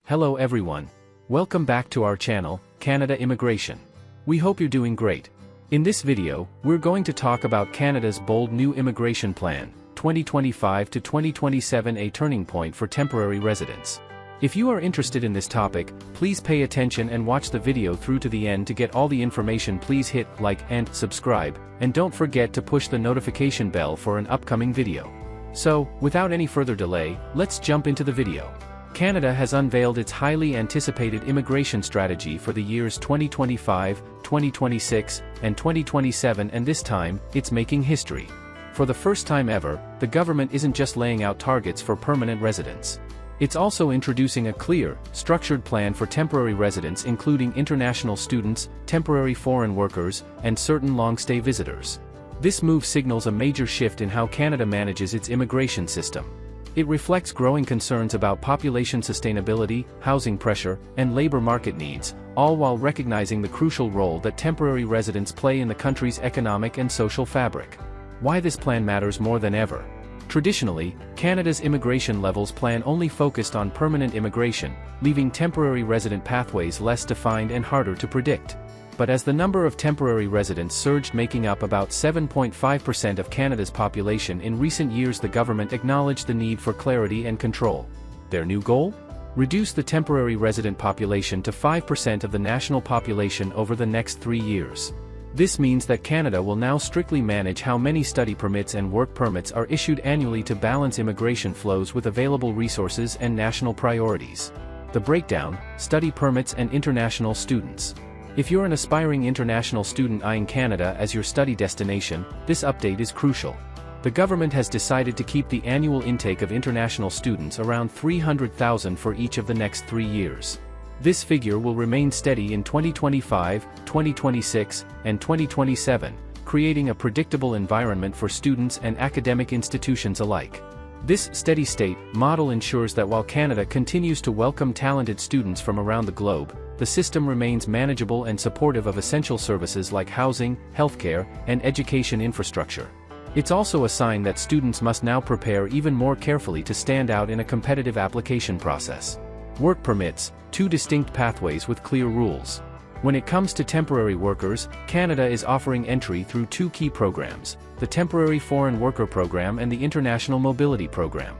Hello everyone. Welcome back to our channel, Canada Immigration. We hope you're doing great. In this video, we're going to talk about Canada's bold new immigration plan, 2025 to 2027, a turning point for temporary residents. If you are interested in this topic, please pay attention and watch the video through to the end to get all the information. Please hit like and subscribe, and don't forget to push the notification bell for an upcoming video. So, without any further delay, let's jump into the video. Canada has unveiled its highly anticipated immigration strategy for the years 2025, 2026, and 2027, and this time, it's making history. For the first time ever, the government isn't just laying out targets for permanent residents. It's also introducing a clear, structured plan for temporary residents, including international students, temporary foreign workers, and certain long-stay visitors. This move signals a major shift in how Canada manages its immigration system. It reflects growing concerns about population sustainability, housing pressure, and labor market needs, all while recognizing the crucial role that temporary residents play in the country's economic and social fabric. Why this plan matters more than ever. Traditionally, Canada's immigration levels plan only focused on permanent immigration, leaving temporary resident pathways less defined and harder to predict. But as the number of temporary residents surged, making up about 7.5% of Canada's population in recent years, the government acknowledged the need for clarity and control. Their new goal? Reduce the temporary resident population to 5% of the national population over the next 3 years. This means that Canada will now strictly manage how many study permits and work permits are issued annually to balance immigration flows with available resources and national priorities. The breakdown: study permits and international students. If you're an aspiring international student eyeing Canada as your study destination, this update is crucial. The government has decided to keep the annual intake of international students around 300,000 for each of the next 3 years. This figure will remain steady in 2025, 2026, and 2027, creating a predictable environment for students and academic institutions alike. This steady-state model ensures that while Canada continues to welcome talented students from around the globe, the system remains manageable and supportive of essential services like housing, healthcare, and education infrastructure. It's also a sign that students must now prepare even more carefully to stand out in a competitive application process. Work permits: two distinct pathways with clear rules. When it comes to temporary workers, Canada is offering entry through two key programs: the Temporary Foreign Worker Program and the International Mobility Program.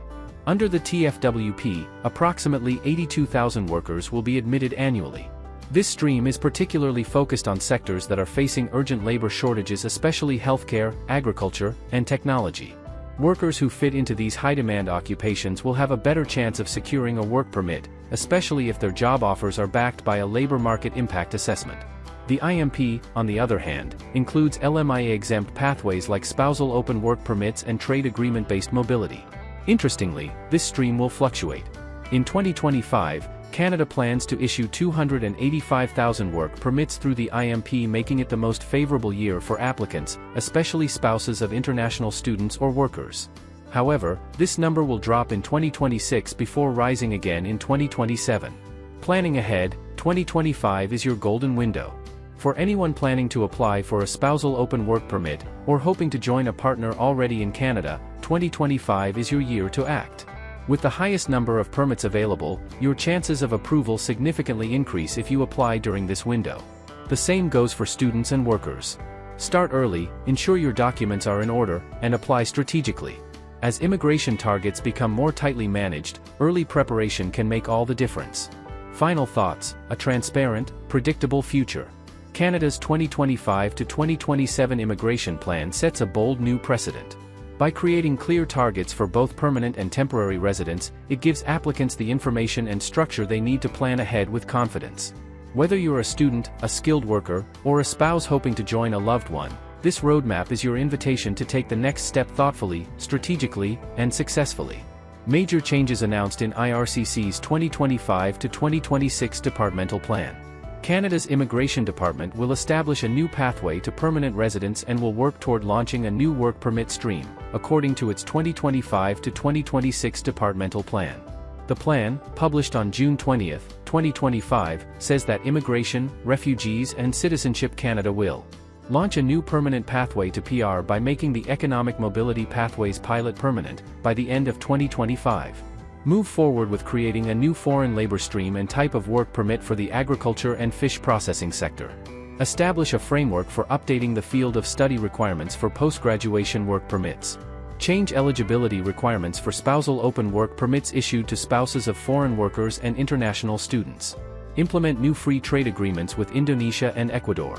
Under the TFWP, approximately 82,000 workers will be admitted annually. This stream is particularly focused on sectors that are facing urgent labor shortages, especially healthcare, agriculture, and technology. Workers who fit into these high-demand occupations will have a better chance of securing a work permit, especially if their job offers are backed by a labor market impact assessment. The IMP, on the other hand, includes LMIA-exempt pathways like spousal open work permits and trade agreement-based mobility. Interestingly, this stream will fluctuate. In 2025, Canada plans to issue 285,000 work permits through the IMP, making it the most favorable year for applicants, especially spouses of international students or workers. However, this number will drop in 2026 before rising again in 2027. Planning ahead, 2025 is your golden window. For anyone planning to apply for a spousal open work permit, or hoping to join a partner already in Canada, 2025 is your year to act. With the highest number of permits available, your chances of approval significantly increase if you apply during this window. The same goes for students and workers. Start early, ensure your documents are in order, and apply strategically. As immigration targets become more tightly managed, early preparation can make all the difference. Final thoughts: a transparent, predictable future. Canada's 2025 to 2027 immigration plan sets a bold new precedent. By creating clear targets for both permanent and temporary residents, it gives applicants the information and structure they need to plan ahead with confidence. Whether you're a student, a skilled worker, or a spouse hoping to join a loved one, this roadmap is your invitation to take the next step thoughtfully, strategically, and successfully. Major changes announced in IRCC's 2025 to 2026 departmental plan. Canada's Immigration Department will establish a new pathway to permanent residence and will work toward launching a new work permit stream, according to its 2025 to 2026 departmental plan. The plan, published on June 20, 2025, says that Immigration, Refugees and Citizenship Canada will launch a new permanent pathway to PR by making the Economic Mobility Pathways pilot permanent by the end of 2025. Move forward with creating a new foreign labor stream and type of work permit for the agriculture and fish processing sector. Establish a framework for updating the field of study requirements for post-graduation work permits. Change eligibility requirements for spousal open work permits issued to spouses of foreign workers and international students. Implement new free trade agreements with Indonesia and Ecuador.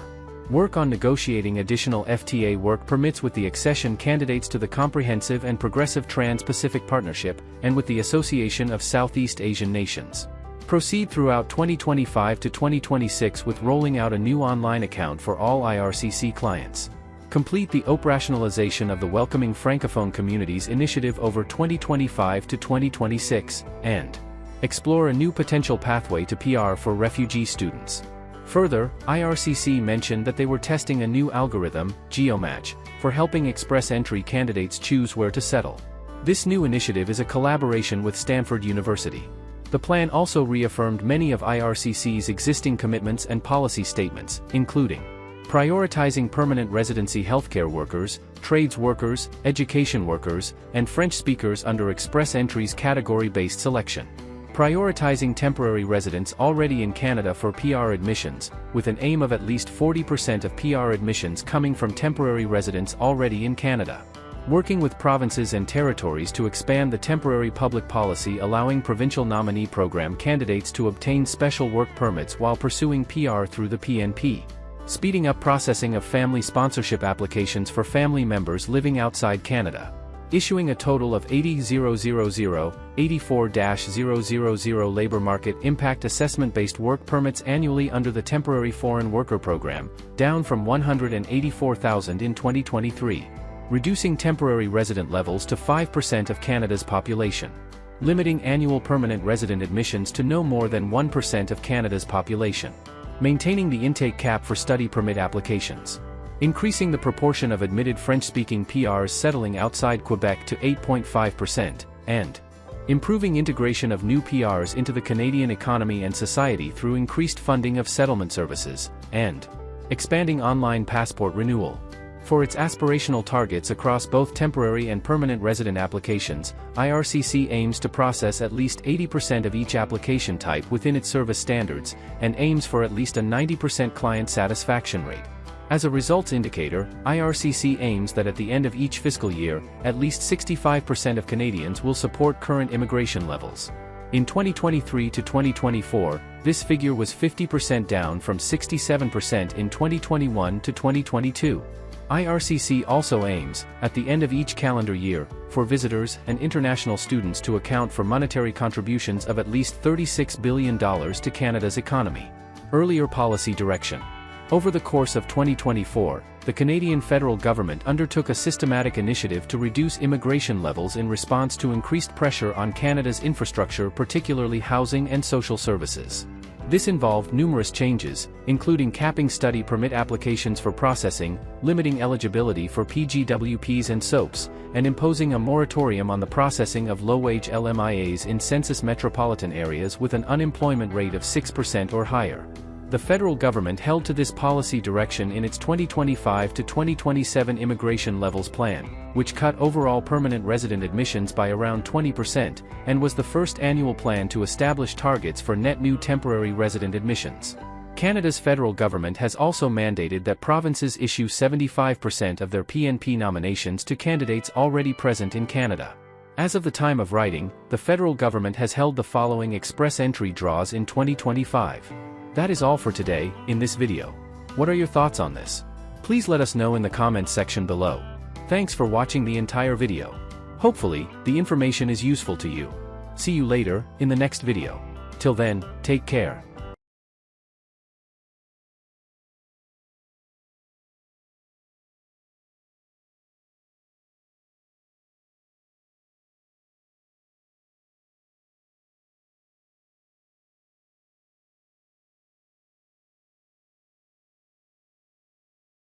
Work on negotiating additional FTA work permits with the accession candidates to the Comprehensive and Progressive Trans-Pacific Partnership and with the Association of Southeast Asian Nations. Proceed throughout 2025 to 2026 with rolling out a new online account for all IRCC clients. Complete the operationalization of the Welcoming Francophone Communities initiative over 2025 to 2026, and explore a new potential pathway to PR for refugee students. Further, IRCC mentioned that they were testing a new algorithm, GeoMatch, for helping express entry candidates choose where to settle. This new initiative is a collaboration with Stanford University. The plan also reaffirmed many of IRCC's existing commitments and policy statements, including prioritizing permanent residency healthcare workers, trades workers, education workers, and French speakers under express entry's category-based selection. Prioritizing temporary residents already in Canada for PR admissions, with an aim of at least 40% of PR admissions coming from temporary residents already in Canada. Working with provinces and territories to expand the temporary public policy allowing provincial nominee program candidates to obtain special work permits while pursuing PR through the PNP. Speeding up processing of family sponsorship applications for family members living outside Canada. Issuing a total of 80,000, 84-000 labor market impact assessment-based work permits annually under the Temporary Foreign Worker Program, down from 184,000 in 2023. Reducing temporary resident levels to 5% of Canada's population. Limiting annual permanent resident admissions to no more than 1% of Canada's population. Maintaining the intake cap for study permit applications. Increasing the proportion of admitted French-speaking PRs settling outside Quebec to 8.5%, and improving integration of new PRs into the Canadian economy and society through increased funding of settlement services, and expanding online passport renewal. For its aspirational targets across both temporary and permanent resident applications, IRCC aims to process at least 80% of each application type within its service standards, and aims for at least a 90% client satisfaction rate. As a results indicator, IRCC aims that at the end of each fiscal year, at least 65% of Canadians will support current immigration levels. In 2023 to 2024, this figure was 50% down from 67% in 2021 to 2022. IRCC also aims, at the end of each calendar year, for visitors and international students to account for monetary contributions of at least $36 billion to Canada's economy. Earlier policy direction. Over the course of 2024, the Canadian federal government undertook a systematic initiative to reduce immigration levels in response to increased pressure on Canada's infrastructure, particularly housing and social services. This involved numerous changes, including capping study permit applications for processing, limiting eligibility for PGWPs and SOAPs, and imposing a moratorium on the processing of low-wage LMIAs in census metropolitan areas with an unemployment rate of 6% or higher. The federal government held to this policy direction in its 2025 to 2027 immigration levels plan, which cut overall permanent resident admissions by around 20%, and was the first annual plan to establish targets for net new temporary resident admissions. Canada's federal government has also mandated that provinces issue 75% of their PNP nominations to candidates already present in Canada. As of the time of writing, the federal government has held the following express entry draws in 2025. That is all for today, in this video. What are your thoughts on this? Please let us know in the comments section below. Thanks for watching the entire video. Hopefully, the information is useful to you. See you later, in the next video. Till then, take care.